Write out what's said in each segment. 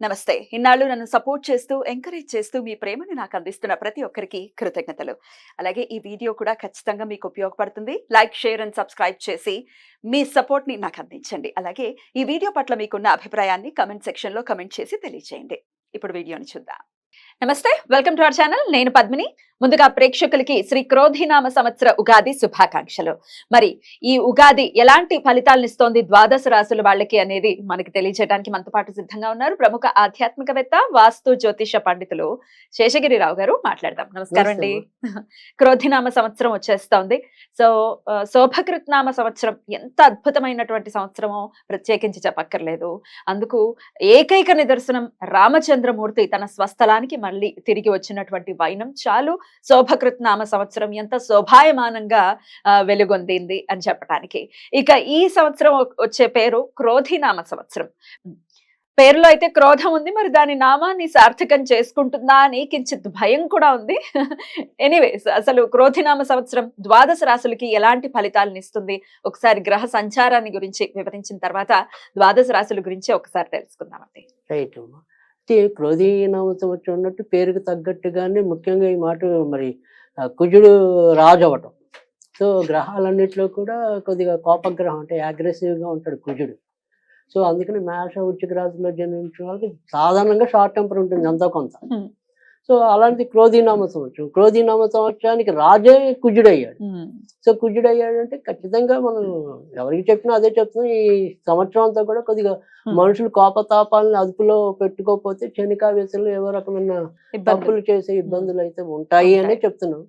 నమస్తే. ఇన్నాళ్ళు నన్ను సపోర్ట్ చేస్తూ, ఎంకరేజ్ చేస్తూ మీ ప్రేమని నాకు అందిస్తున్న ప్రతి ఒక్కరికి కృతజ్ఞతలు. అలాగే ఈ వీడియో కూడా ఖచ్చితంగా మీకు ఉపయోగపడుతుంది. లైక్, షేర్ అండ్ సబ్స్క్రైబ్ చేసి మీ సపోర్ట్‌ని నాకు అందించండి. అలాగే ఈ వీడియో పట్ల మీకున్న అభిప్రాయాన్ని కామెంట్ సెక్షన్‌లో కామెంట్ చేసి తెలియజేయండి. ఇప్పుడు వీడియోని చూద్దాం. నమస్తే, వెల్కమ్ టు అవర్ ఛానల్. నేను పద్మిని. ముందుగా ప్రేక్షకులకి శ్రీ క్రోధినామ సంవత్సర ఉగాది శుభాకాంక్షలు. మరి ఈ ఉగాది ఎలాంటి ఫలితాలను ఇస్తోంది ద్వాదశ రాశుల వాళ్ళకి అనేది మనకి తెలియజేయడానికి మనతో పాటు సిద్ధంగా ఉన్నారు ప్రముఖ ఆధ్యాత్మికవేత్త, వాస్తు జ్యోతిష పండితులు శేషగిరిరావు గారు. మాట్లాడదాం. నమస్కారం అండి. క్రోధినామ సంవత్సరం వచ్చేస్తోంది. సో శోభకృత్నామ సంవత్సరం ఎంత అద్భుతమైనటువంటి సంవత్సరమో ప్రత్యేకించి చెప్పక్కర్లేదు. అందుకు ఏకైక నిదర్శనం రామచంద్రమూర్తి తన స్వస్థలానికి మళ్ళీ తిరిగి వచ్చినటువంటి వైనం చాలు శోభకృత్నామ సంవత్సరం ఎంత శోభాయమానంగా వెలుగొందింది అని చెప్పడానికి. ఇక ఈ సంవత్సరం వచ్చే పేరు క్రోధినామ సంవత్సరం. పేరులో అయితే క్రోధం ఉంది, మరి దాని నామాన్ని సార్థకం చేసుకుంటుందా అని కించిత్ భయం కూడా ఉంది. ఎనీవేస్, అసలు క్రోధినామ సంవత్సరం ద్వాదశ రాశులకి ఎలాంటి ఫలితాలను ఇస్తుంది ఒకసారి గ్రహ సంచారాన్ని గురించి వివరించిన తర్వాత ద్వాదశ రాశుల గురించి ఒకసారి తెలుసుకుందామండి. రైట్ అమ్మా. క్రోధీనామ సంవత్సరం ఉన్నట్టు పేరుకు తగ్గట్టుగానే ముఖ్యంగా ఈ మాట మరి కుజుడు రాజు అవ్వటం. సో గ్రహాలన్నింటిలో కూడా కొద్దిగా కోపగ్రహం, అంటే అగ్రెసివ్గా ఉంటాడు కుజుడు. సో అందుకని మేష వృశ్చిక రాశిలో జన్మించిన వాళ్ళకి సాధారణంగా షార్ట్ టెంపర్ ఉంటుంది ఎంతో కొంత. సో అలాంటి క్రోధీనామ సంవత్సరం, క్రోధీనామ సంవత్సరానికి రాజే కుజుడయ్యాడు. సో కుజుడయ్యాడంటే ఖచ్చితంగా మనం ఎవరికి చెప్పినా అదే చెప్తున్నాం. ఈ సంవత్సరం అంతా కూడా కొద్దిగా మనుషులు కోపతాపాలను అదుపులో పెట్టుకోకపోతే క్షణికావేశంలో ఏవో రకమైన తప్పులు చేసే ఇబ్బందులు అయితే ఉంటాయి అనే చెప్తున్నాం.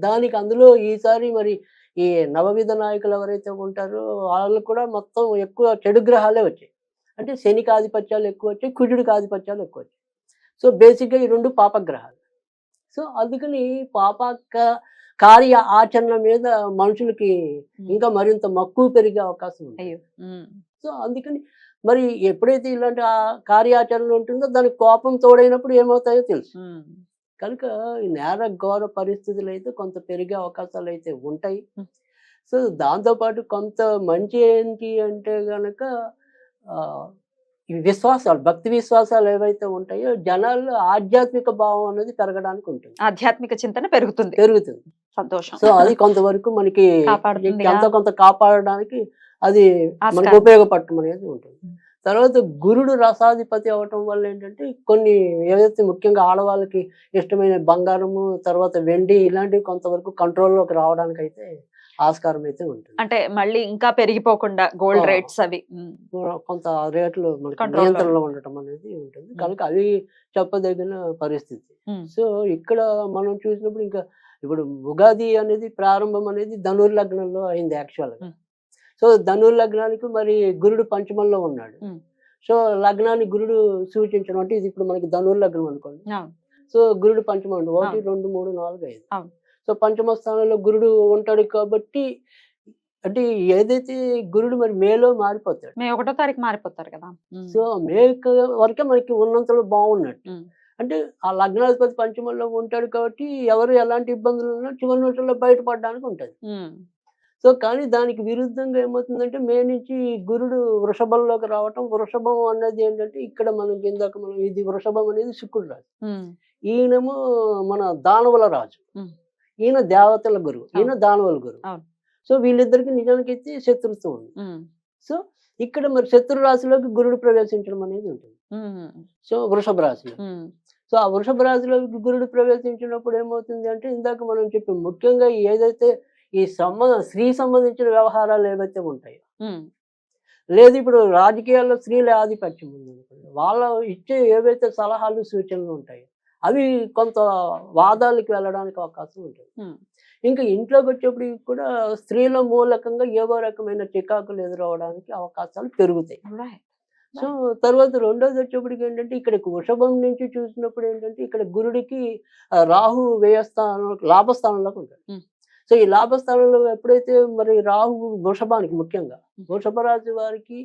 దానికి అందులో ఈసారి మరి ఈ నవవిధ నాయకులు ఎవరైతే ఉంటారో వాళ్ళు కూడా మొత్తం ఎక్కువ చెడు గ్రహాలే వచ్చాయి. అంటే శనికి ఆధిపత్యాలు ఎక్కువ వచ్చాయి, కుజుడికి ఆధిపత్యాలు ఎక్కువ వచ్చాయి. సో బేసిక్గా ఈ రెండు పాపగ్రహాలు. సో అందుకని కార్య ఆచరణ మీద మనుషులకి ఇంకా మరింత మక్కువ పెరిగే అవకాశం ఉంది. సో అందుకని మరి ఎప్పుడైతే ఇలాంటి కార్యాచరణ ఉంటుందో దానికి కోపం తోడైనప్పుడు ఏమవుతాయో తెలుసు. కనుక ఈ నేర ఘోర పరిస్థితులు అయితే కొంత పెరిగే అవకాశాలు అయితే ఉంటాయి. సో దాంతోపాటు కొంత మంచి ఏంటి అంటే గనక ఈ విశ్వాసాలు, భక్తి విశ్వాసాలు ఏవైతే ఉంటాయో జనాల్లో ఆధ్యాత్మిక భావం అనేది పెరగడానికి ఉంటుంది. ఆధ్యాత్మిక చింతన పెరుగుతుంది. సంతోషం. సో అది కొంతవరకు మనకి ఎంతో కొంత కాపాడడానికి అది మనకు ఉపయోగపడటం అనేది ఉంటుంది. తర్వాత గురుడు రసాధిపతి అవటం వల్ల ఏంటంటే కొన్ని ఏదైతే ముఖ్యంగా ఆడవాళ్ళకి ఇష్టమైన బంగారము, తర్వాత వెండి ఇలాంటివి కొంతవరకు కంట్రోల్లోకి రావడానికి అయితే ఆస్కారం అయితే ఉంటుంది. అంటే మళ్ళీ ఇంకా పెరిగిపోకుండా గోల్డ్ రేట్స్ అవి కొంత రేట్లు మనకి నియంత్రణలో ఉండటం అనేది ఉంటుంది. కనుక అవి చెప్పదగిన పరిస్థితి. సో ఇక్కడ మనం చూసినప్పుడు ఇంకా ఇప్పుడు ఉగాది అనేది ప్రారంభం అనేది ధనుర్ లగ్నంలో అయింది యాక్చువల్గా. సో ధనుర్ లగ్నానికి మరి గురుడు పంచమంలో ఉన్నాడు. సో లగ్నాన్ని గురుడు సూచించడం అంటే ఇది ఇప్పుడు మనకి ధనుర్ లగ్నం అనుకోండి. సో గురుడు పంచమం 1, 2, 3, 4, 5. సో పంచమ స్థానంలో గురుడు ఉంటాడు కాబట్టి అంటే ఏదైతే గురుడు మరి మేలో మారిపోతాడు. మే 1వ తారీఖు మారిపోతారు కదా. సో మే వరకే మనకి ఉన్నంతలో బాగున్నట్టు. అంటే ఆ లగ్నాధిపతి పంచమంలో ఉంటాడు కాబట్టి ఎవరు ఎలాంటి ఇబ్బందులు ఉన్నా చివరి నిమిషంలో బయటపడడానికి ఉంటుంది. సో కానీ దానికి విరుద్ధంగా ఏమవుతుందంటే మే నుంచి గురుడు వృషభంలోకి రావటం. వృషభం అనేది ఏంటంటే ఇక్కడ మనకి ఇందాక మనం ఇది వృషభం అనేది శుక్రుడు రాజు, ఈయనేమో మన దానవుల రాజు, ఈయన దేవతల గురువు, ఈయన దానవుల గురువు. సో వీళ్ళిద్దరికి నిజానికైతే శత్రుత్వం ఉంది. సో ఇక్కడ మరి శత్రు రాశిలోకి గురుడు ప్రవేశించడం అనేది ఉంటుంది. సో వృషభ రాశిలో. సో ఆ వృషభ రాశిలోకి గురుడు ప్రవేశించినప్పుడు ఏమవుతుంది అంటే ఇందాక మనం చెప్పాం ముఖ్యంగా ఏదైతే ఈ స్త్రీ సంబంధించిన వ్యవహారాలు ఏవైతే ఉంటాయో, లేదు ఇప్పుడు రాజకీయాల్లో స్త్రీల ఆధిపత్యం ఉంది, వాళ్ళ ఇచ్చే ఏవైతే సలహాలు సూచనలు ఉంటాయో అవి కొంత వాదాలకు వెళ్ళడానికి అవకాశం ఉంటుంది. ఇంకా ఇంట్లోకి వచ్చేప్పుడు కూడా స్త్రీల మూలకంగా ఏవో రకమైన చికాకులు ఎదురవడానికి అవకాశాలు పెరుగుతాయి. సో తర్వాత రెండోది వచ్చేప్పటికి ఏంటంటే ఇక్కడ వృషభం నుంచి చూసినప్పుడు ఏంటంటే ఇక్కడ గురుడికి రాహు వ్యయస్థానం లాభస్థానంలోకి ఉంటాడు. సో ఈ లాభస్థానంలో ఎప్పుడైతే మరి రాహు వృషభానికి ముఖ్యంగా వృషభ రాశి వారికి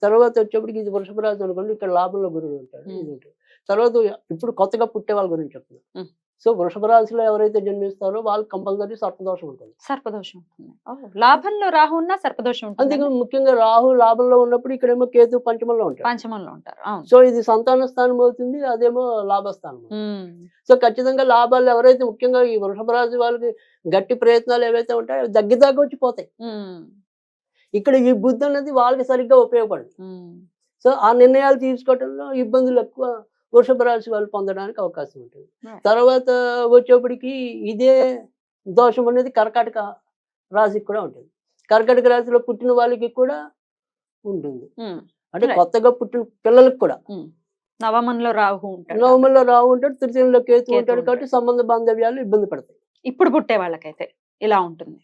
తర్వాత వచ్చేప్పటికి ఇది వృషభ రాశి అనుకోండి, ఇక్కడ లాభంలో గురుడు ఉంటాడు. ఇది ఉంటుంది. తర్వాత ఇప్పుడు కొత్తగా పుట్టే వాళ్ళ గురించి చెప్తున్నాను. సో వృషభ రాశిలో ఎవరైతే జన్మిస్తారో వాళ్ళు కంపల్సరీ సర్పదోషం ఉంటుంది. సర్పదోషం ఉంటుంది. లాభంలో రాహు ఉన్నా సర్పదోషం ఉంటుంది. అందుకే ముఖ్యంగా రాహు లాభంలో ఉన్నప్పుడు ఇక్కడేమో కేతు పంచమంలో ఉంటారు. పంచమంలో ఉంటారు. అవును. సో ఇది సంతాన స్థానం అవుతుంది, అదేమో లాభస్థానం. సో ఖచ్చితంగా లాభాలు ఎవరైతే ముఖ్యంగా ఈ వృషభ రాశి వాళ్ళకి గట్టి ప్రయత్నాలు ఏవైతే ఉంటాయో అవి దగ్గర వచ్చి పోతాయి. ఇక్కడ ఈ బుద్ధి అనేది వాళ్ళకి సరిగ్గా ఉపయోగపడదు. సో ఆ నిర్ణయాలు తీసుకోవడంలో ఇబ్బందులు ఎక్కువ వృషభ రాశి వాళ్ళు పొందడానికి అవకాశం ఉంటుంది. తర్వాత వచ్చేప్పటికి ఇదే దోషం అనేది కర్కాటక రాశికి కూడా ఉంటుంది. కర్కాటక రాశిలో పుట్టిన వాళ్ళకి కూడా ఉంటుంది. అంటే కొత్తగా పుట్టిన పిల్లలకు కూడా నవమంలో రాహు ఉంటాడు. నవమంలో రాహు ఉంటాడు, తృతీయంలో కేతు ఉంటాడు. కాబట్టి సంబంధ బాంధవ్యాలు ఇబ్బంది పడతాయి. ఇప్పుడు పుట్టే వాళ్ళకైతే ఇలా ఉంటుంది.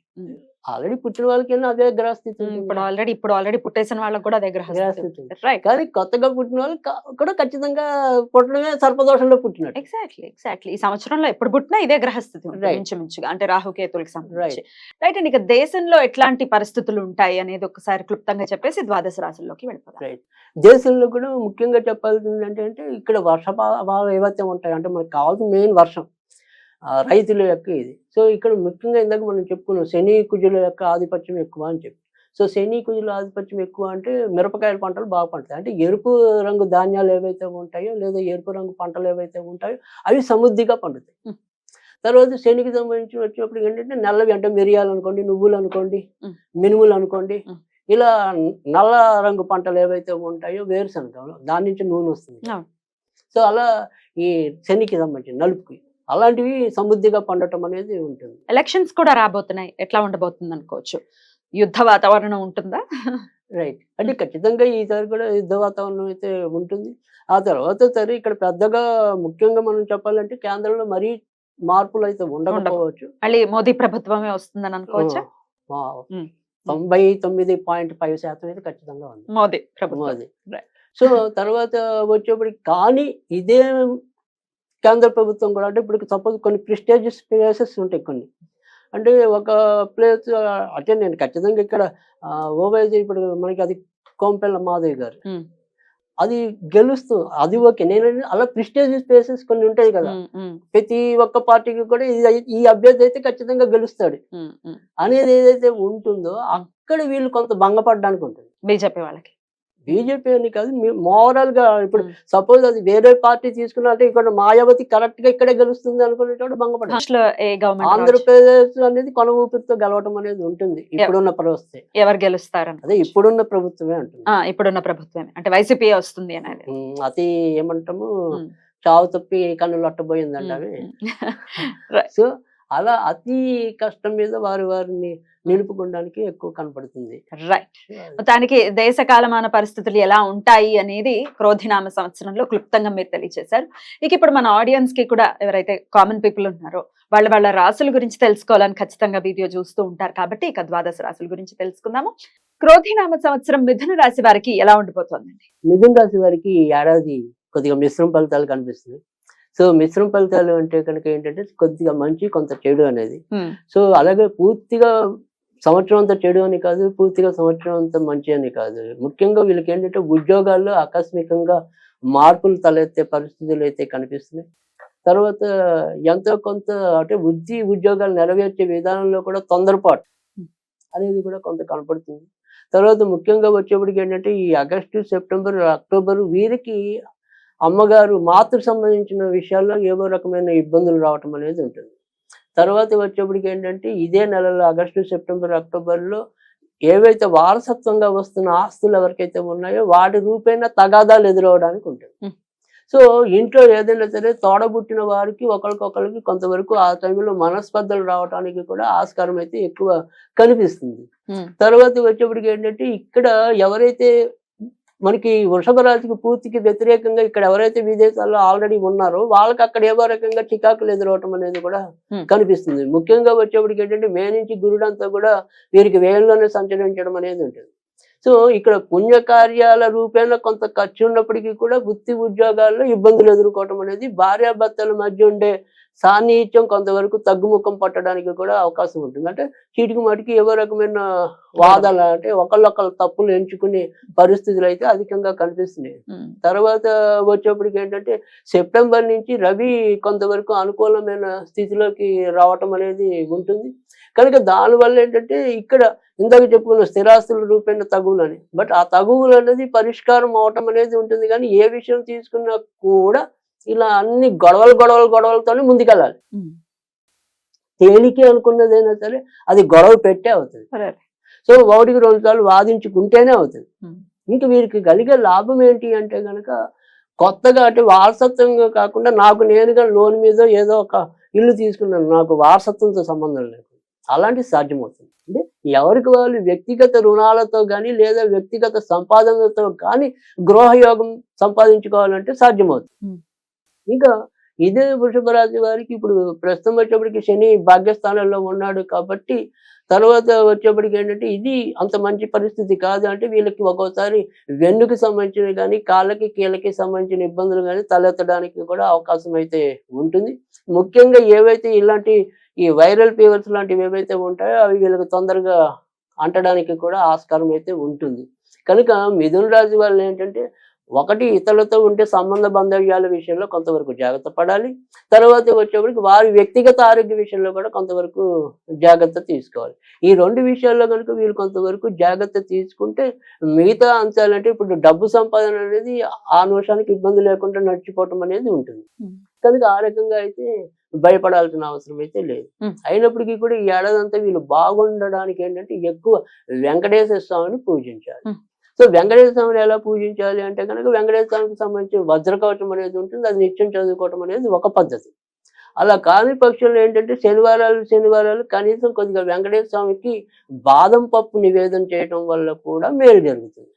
ఆల్రెడీ పుట్టిన వాళ్ళకి అదే గ్రహస్థితి. ఇప్పుడు ఆల్రెడీ పుట్టేసిన వాళ్ళకి కూడా అదే గ్రహస్థితి. కానీ కొత్తగా పుట్టిన వాళ్ళకి కూడా ఖచ్చితంగా పుట్టడమే సర్పదోషంలో పుట్టినట్టు. ఎగ్జాక్ట్లీ ఈ సంవత్సరంలో ఎప్పుడు పుట్టినా ఇదే గ్రహస్థితి ఇంచుమించుగా, అంటే రాహుకేతులకు సంబంధించి. రైట్ అండి. ఇక దేశంలో ఎట్లాంటి పరిస్థితులు ఉంటాయి అనేది ఒకసారి క్లుప్తంగా చెప్పేసి ద్వాదశ రాశుల్లోకి వెళ్ళిపోతాం. రైట్. దేశంలో కూడా ముఖ్యంగా చెప్పాల్సింది అంటే ఇక్కడ వర్షపాతాలు ఏవైతే ఉంటాయి అంటే మనకు కావాల్సిన మెయిన్ వర్షం, రైతుల యొక్క ఇది. సో ఇక్కడ ముఖ్యంగా ఇందాక మనం చెప్పుకున్నాం శని కుజుల యొక్క ఆధిపత్యం ఎక్కువ అని చెప్పి. సో శని కుజుల ఆధిపత్యం ఎక్కువ అంటే మిరపకాయల పంటలు బాగా పండుతాయి. అంటే ఎరుపు రంగు ధాన్యాలు ఏవైతే ఉంటాయో లేదా ఎరుపు రంగు పంటలు ఏవైతే ఉంటాయో అవి సమృద్ధిగా పండుతాయి. తర్వాత శనికి సంబంధించి వచ్చినప్పుడు ఏంటంటే నల్లవి అంటే మిరియాలు అనుకోండి, నువ్వులు అనుకోండి, మినుములు అనుకోండి, ఇలా నల్ల రంగు పంటలు ఏవైతే ఉంటాయో వేరుశనగ దాని నుంచి నూనె వస్తుంది. సో అలా ఈ శనికి సంబంధించి నలుపుకి అలాంటివి సమృద్ధిగా పండటం అనేది ఉంటుంది. ఎలక్షన్స్ కూడా రాబోతున్నాయి, ఎట్లా ఉండబోతుంది అనుకోవచ్చు? యుద్ధ వాతావరణం ఉంటుందా? రైట్. అంటే ఖచ్చితంగా ఈసారి కూడా యుద్ధ వాతావరణం అయితే ఉంటుంది. ఆ తర్వాత సరే ఇక్కడ పెద్దగా ముఖ్యంగా మనం చెప్పాలంటే కేంద్రంలో మరీ మార్పులు అయితే ఉండకపోవచ్చు. మళ్ళీ మోదీ ప్రభుత్వమే వస్తుందని అనుకోవచ్చా? 99.5% అయితే ఖచ్చితంగా ఉంది మోదీ ప్రభుత్వం. సో తర్వాత వచ్చేప్పటికి కానీ ఇదే కేంద్ర ప్రభుత్వం కూడా అంటే ఇప్పుడు సపోజ్ కొన్ని ప్రెస్టీజియస్ ప్లేసెస్ ఉంటాయి కొన్ని. అంటే ఒక ప్లేస్ అంటే నేను ఖచ్చితంగా ఇక్కడ ఓవైసీ ఇప్పుడు మనకి అది కోంపెల్ల మాధవ్ గారు అది గెలుస్తూ అది ఓకే. నేను అలా ప్రెస్టీజియస్ ప్లేసెస్ కొన్ని ఉంటాయి కదా, ప్రతి ఒక్క పార్టీకి కూడా ఈ అభ్యర్థి అయితే ఖచ్చితంగా గెలుస్తాడు అనేది ఏదైతే ఉంటుందో అక్కడ వీళ్ళు కొంత భంగపడడానికి ఉంటుంది బీజేపీ వాళ్ళకి. బీజేపీ అని కాదు, మోరల్ గా ఇప్పుడు సపోజ్ అది వేరే పార్టీ తీసుకున్నా అంటే ఇక్కడ మాయావతి కరెక్ట్ గా ఇక్కడే గెలుస్తుంది అనుకునేటప్పుడు భంగపడారు. ఆంధ్రప్రదేశ్ అనేది కొన ఊపిరితో గెలవటం అనేది ఉంటుంది ఇప్పుడున్న పరిస్థితి. ఎవరు గెలుస్తారు అదే ఇప్పుడున్న ప్రభుత్వమే అంటుంది. ఇప్పుడున్న ప్రభుత్వమే అంటే వైసీపీ వస్తుంది అనేది. అది ఏమంటాము చావు తప్పి కన్నులు అట్టబోయిందండి. సో అలా అతి కష్టం మీద వారిని నిలుపుకోవడానికి ఎక్కువ కనపడుతుంది. రైట్. మొత్తానికి దేశ కాలమాన పరిస్థితులు ఎలా ఉంటాయి అనేది క్రోధినామ సంవత్సరంలో క్లుప్తంగా మీరు తెలియజేశారు. ఇక ఇప్పుడు మన ఆడియన్స్ కి కూడా ఎవరైతే కామన్ పీపుల్ ఉన్నారో వాళ్ళ రాశుల గురించి తెలుసుకోవాలని ఖచ్చితంగా వీడియో చూస్తూ ఉంటారు కాబట్టి ఇక ద్వాదశ రాశుల గురించి తెలుసుకుందాము. క్రోధినామ సంవత్సరం మిథున రాశి వారికి ఎలా ఉండిపోతుందండి? మిథున రాశి వారికి ఈ ఏడాది కొద్దిగా మిశ్రమ ఫలితాలు కనిపిస్తుంది. సో మిశ్రమ ఫలితాలు అంటే కనుక ఏంటంటే కొద్దిగా మంచి కొంత చెడు అనేది. సో అలాగే పూర్తిగా సంవత్సరం అంతా చెడు అని కాదు, పూర్తిగా సంవత్సరం అంతా మంచి అని కాదు. ముఖ్యంగా వీళ్ళకి ఏంటంటే ఉద్యోగాల్లో ఆకస్మికంగా మార్పులు తలెత్తే పరిస్థితులు అయితే కనిపిస్తున్నాయి. తర్వాత ఎంతో కొంత అంటే ఉద్యోగాలు నెరవేర్చే విధానంలో కూడా తొందరపాటు అనేది కూడా కొంత కనపడుతుంది. తర్వాత ముఖ్యంగా వచ్చేప్పటికి ఏంటంటే ఈ ఆగస్టు, సెప్టెంబర్, అక్టోబర్ వీరికి అమ్మగారు మాతృ సంబంధించిన విషయాల్లో ఏవో రకమైన ఇబ్బందులు రావటం అనేది ఉంటుంది. తర్వాత వచ్చేప్పటికి ఏంటంటే ఇదే నెలలో ఆగస్టు, సెప్టెంబర్, అక్టోబర్లో ఏవైతే వారసత్వంగా వస్తున్న ఆస్తులు ఎవరికైతే ఉన్నాయో వాటి రూపేణా తగాదాలు ఎదురవడానికి ఉంటుంది. సో ఇంట్లో ఏదైనా సరే తోడబుట్టిన వారికి ఒకరికొకరికి కొంతవరకు ఆ టైంలో మనస్పర్ధలు రావడానికి కూడా ఆస్కారం అయితే ఎక్కువ కనిపిస్తుంది. తర్వాత వచ్చేప్పటికి ఏంటంటే ఇక్కడ ఎవరైతే మనకి వృషభ రాశికి పూర్తికి వ్యతిరేకంగా ఇక్కడ ఎవరైతే విదేశాల్లో ఆల్రెడీ ఉన్నారో వాళ్ళకి అక్కడ ఏవో రకంగా చికాకులు ఎదురవటం అనేది కూడా కనిపిస్తుంది. ముఖ్యంగా వచ్చేప్పటికి ఏంటంటే మే నుంచి గురుడంతా కూడా వీరికి వేయంలోనే సంచరించడం అనేది ఉంటుంది. సో ఇక్కడ పుణ్యకార్యాల రూపేణ కొంత ఖర్చు ఉన్నప్పటికీ కూడా వృత్తి ఉద్యోగాల్లో ఇబ్బందులు ఎదుర్కోవటం అనేది భార్యాభర్తల మధ్య ఉండే సాన్నిహిత్యం కొంతవరకు తగ్గుముఖం పట్టడానికి కూడా అవకాశం ఉంటుంది. అంటే చీటికి మాటికి ఏవో రకమైన వాదాలు అంటే ఒకళ్ళొకళ్ళు తప్పులు ఎంచుకునే పరిస్థితులు అయితే అధికంగా కనిపిస్తున్నాయి. తర్వాత వచ్చేప్పటికి ఏంటంటే సెప్టెంబర్ నుంచి రవి కొంతవరకు అనుకూలమైన స్థితిలోకి రావటం అనేది ఉంటుంది. కనుక దానివల్ల ఏంటంటే ఇక్కడ ఇందాక చెప్పుకున్న స్థిరాస్తుల రూపేణ తగువులని, బట్ ఆ తగువులు అనేది పరిష్కారం అవటం అనేది ఉంటుంది. కానీ ఏ విషయం తీసుకున్నా కూడా ఇలా అన్ని గొడవలతోనే ముందుకెళ్ళాలి. తేలికే అనుకున్నదైనా సరే అది గొడవ పెట్టే అవుతుంది. సో 1-2 సార్లు వాదించుకుంటేనే అవుతుంది. ఇంకా వీరికి కలిగే లాభం ఏంటి అంటే గనక కొత్తగా అంటే వారసత్వంగా కాకుండా నాకు నేనుగా లోన్ మీద ఏదో ఒక ఇల్లు తీసుకున్నాను, నాకు వారసత్వంతో సంబంధం లేదు, అలాంటివి సాధ్యమవుతుంది. అంటే ఎవరికి వాళ్ళు వ్యక్తిగత రుణాలతో కానీ లేదా వ్యక్తిగత సంపాదనతో కానీ గృహయోగం సంపాదించుకోవాలంటే సాధ్యమవుతుంది. ఇంకా ఇదే వృషభ రాశి వారికి ఇప్పుడు ప్రస్తుతం వచ్చేప్పటికి శని భాగ్యస్థానంలో ఉన్నాడు కాబట్టి తర్వాత వచ్చేప్పటికి ఏంటంటే ఇది అంత మంచి పరిస్థితి కాదు. అంటే వీళ్ళకి ఒక్కోసారి వెన్నుకి సంబంధించినవి కానీ కాళ్ళకి కీళ్ళకి సంబంధించిన ఇబ్బందులు కానీ తలెత్తడానికి కూడా అవకాశం అయితే ఉంటుంది. ముఖ్యంగా ఏవైతే ఇలాంటి ఈ వైరల్ ఫీవర్స్ లాంటివి ఏవైతే ఉంటాయో అవి వీళ్ళకి తొందరగా అంటడానికి కూడా ఆస్కారం అయితే ఉంటుంది. కనుక మిథున రాశి వాళ్ళు ఏంటంటే ఒకటి ఇతరులతో ఉంటే సంబంధ బాంధవ్యాల విషయంలో కొంతవరకు జాగ్రత్త పడాలి. తర్వాత వచ్చేప్పటికి వారి వ్యక్తిగత ఆరోగ్య విషయంలో కూడా కొంతవరకు జాగ్రత్త తీసుకోవాలి. ఈ 2 విషయాల్లో కనుక వీళ్ళు కొంతవరకు జాగ్రత్త తీసుకుంటే మిగతా అంశాలంటే ఇప్పుడు డబ్బు సంపాదన అనేది ఆ నిమిషానికి ఇబ్బంది లేకుండా నడిచిపోవటం అనేది ఉంటుంది. కనుక ఆ రకంగా అయితే భయపడాల్సిన అవసరం అయితే లేదు. అయినప్పటికీ కూడా ఈ ఏడాదంతా వీళ్ళు బాగుండడానికి ఏంటంటే ఎక్కువ వెంకటేశ్వర స్వామిని పూజించాలి. సో వెంకటేశ్వర స్వామిని ఎలా పూజించాలి అంటే కనుక వెంకటేశ్వర స్వామికి సంబంధించి వజ్రకవచం అనేది ఉంటుంది, అది నిత్యం చదువుకోవటం అనేది ఒక పద్ధతి. అలా కాని పక్షంలో ఏంటంటే శనివారాలు కనీసం కొద్దిగా వెంకటేశ్వర స్వామికి బాదం పప్పు నివేదన చేయటం వల్ల కూడా మేలు జరుగుతుంది.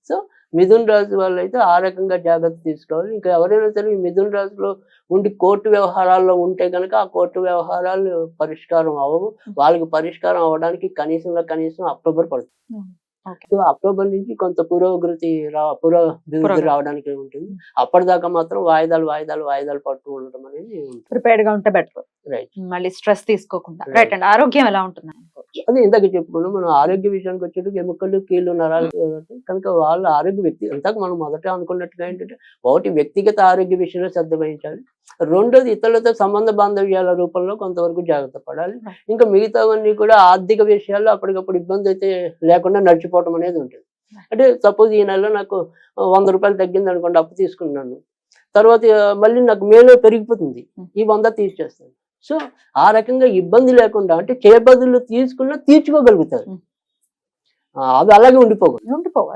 సో మిథున రాశి వాళ్ళు అయితే ఆ రకంగా జాగ్రత్త తీసుకోవాలి. ఇంకా ఎవరైనా సరే ఈ మిథున రాశిలో ఉండి కోర్టు వ్యవహారాల్లో ఉంటే కనుక ఆ కోర్టు వ్యవహారాలు పరిష్కారం అవ్వవు. వాళ్ళకి పరిష్కారం అవ్వడానికి కనీసం అక్టోబర్ పడుతుంది. సో అక్టోబర్ నుంచి కొంత పురోభివృద్ధి రావడానికి ఉంటుంది. అప్పటిదాకా మాత్రం వాయిదాలు పట్టు ఉండటం అనేది ప్రిపేర్డ్ గా ఉంటే బెటర్. రైట్. మళ్ళీ స్ట్రెస్ తీసుకోకుండా. రైట్ అండి. ఆరోగ్యం ఎలా ఉంటుంది? అదే ఇందాక చెప్పుకున్నాం మనం ఆరోగ్య విషయానికి వచ్చేటప్పుడు ఎముకలు కీళ్ళు నరాలు కనుక వాళ్ళ ఆరోగ్య ఇంతకు మనం మొదట అనుకున్నట్టుగా ఏంటంటే ఒకటి వ్యక్తిగత ఆరోగ్య విషయంలో శ్రద్ధ వహించాలి. రెండోది ఇతరులతో సంబంధ బాంధవ్యాల రూపంలో కొంతవరకు జాగ్రత్త పడాలి. ఇంకా మిగతావన్నీ కూడా ఆర్థిక విషయాల్లో అప్పటికప్పుడు ఇబ్బంది అయితే లేకుండా నడిచిపోవటం అనేది ఉంటుంది. అంటే సపోజ్ ఈ నెలలో నాకు 100 రూపాయలు తగ్గింది అనుకోండి, అప్పు తీసుకున్నాను, తర్వాత మళ్ళీ నాకు మేలు పెరిగిపోతుంది, ఈ 100 తీర్చేస్తాను. సో ఆ రకంగా ఇబ్బంది లేకుండా అంటే చేబదులు తీసుకున్నా తీర్చుకోగలుగుతారు, అవి అలాగే ఉండిపోవు.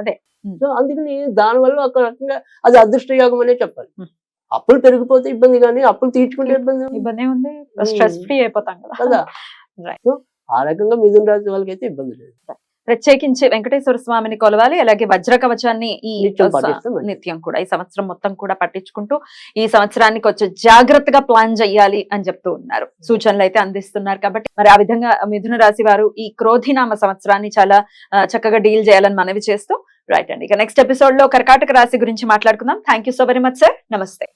అదే. సో అందుకని దానివల్ల ఒక రకంగా అది అదృష్ట యోగం అనే చెప్పాలి. అప్పులు పెరిగిపోతే ఇబ్బంది, కానీ అప్పులు తీర్చుకుంటే ఇబ్బంది ఉంది, స్ట్రెస్ ఫ్రీ అయిపోతాం కదా. సో ఆ రకంగా మిథున రాశి వాళ్ళకి అయితే ఇబ్బంది లేదు. ప్రత్యేకించి వెంకటేశ్వర స్వామిని కొలవాలి, అలాగే వజ్ర కవచాన్ని ఈ నిత్యం కూడా ఈ సంవత్సరం మొత్తం కూడా పట్టించుకుంటూ ఈ సంవత్సరానికి కొంచెం జాగ్రత్తగా ప్లాన్ చేయాలి అని చెప్తూ ఉన్నారు, సూచనలు అయితే అందిస్తున్నారు. కాబట్టి మరి ఆ విధంగా మిథున రాశి వారు ఈ క్రోధినామ సంవత్సరాన్ని చాలా చక్కగా డీల్ చేయాలని మనవి చేస్తూ రైట్ అండి. ఇక నెక్స్ట్ ఎపిసోడ్ లో కర్కాటక రాశి గురించి మాట్లాడుకుందాం. Thank you so very much sir. నమస్తే.